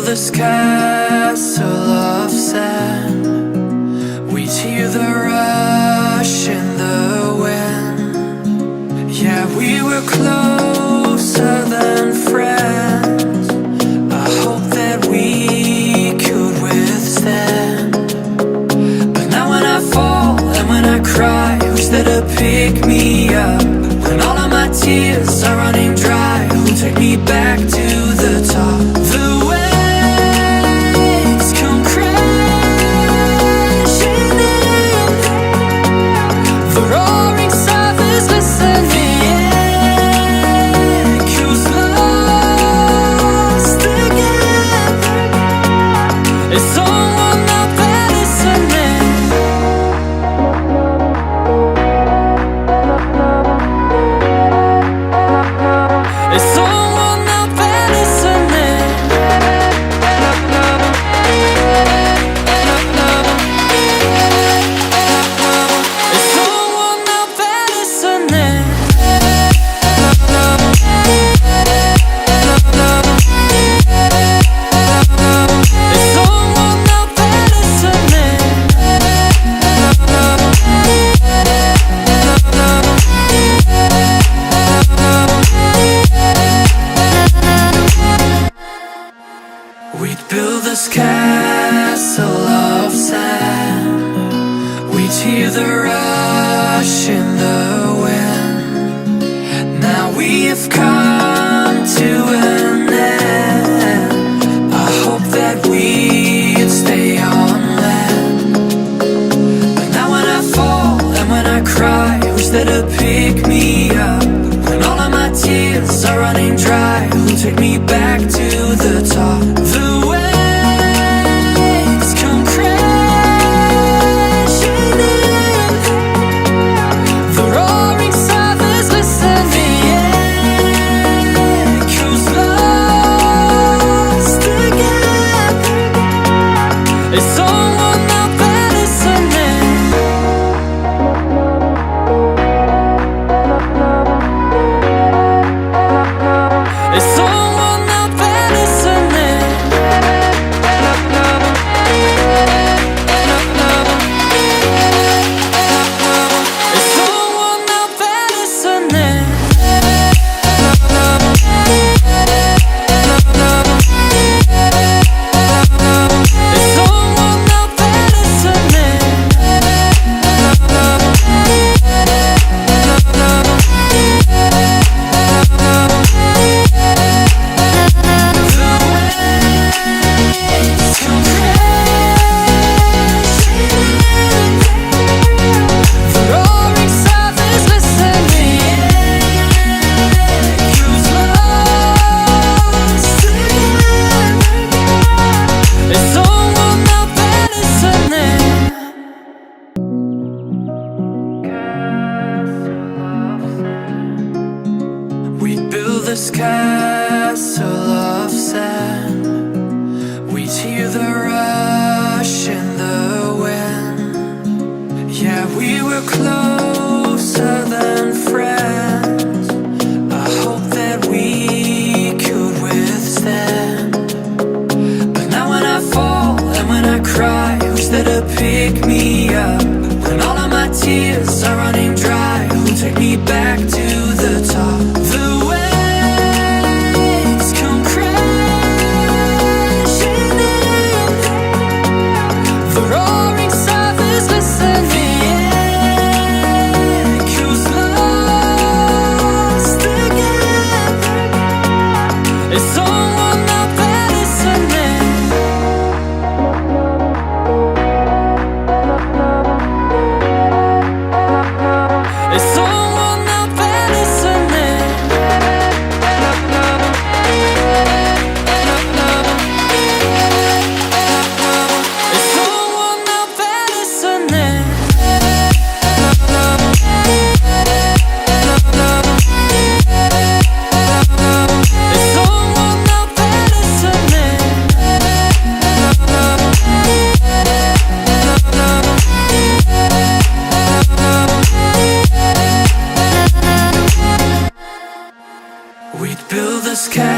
this castle of sand. We'd hear the rush in the wind. Yeah, we were closer than friends. I hope that we could withstand. But now when I fall and when I cry, who's there to pick me up? When all of my tears are running dry, who'll take me back to the top? The waves come crashing in, the roaring surface listening, echoes lost again. Is someone out there listening? Is someone out there listening? Is someone out there listening? Is someone out there listening? We'd build this castle of sand. We'd hear the rush in the wind. Now we have come to an end. I hope that we'd stay on land. But now when I fall and when I cry, who's there to pick me up? When all of my tears are running dry, who'll take me back to the top? The waves come crashing in, the roaring surface listening, echoes lost again. Is someone out there listening? Is someone out there listening? Is someone out there listening? Is someone out there listening? We'd build this castle of sand. We'd hear the rush in the wind. Yeah, we were closer than friends. I hope that we could withstand. But now when I fall and when I cry, who's there to pick me up? When all of my tears are running dry, who'll take me back to the top? The waves come crashing in, the roaring surface listening, echoes lost again. Is someone out there listening? Is someone out there listening? Is someone out there listening? Is someone out there listening? We'd build this castle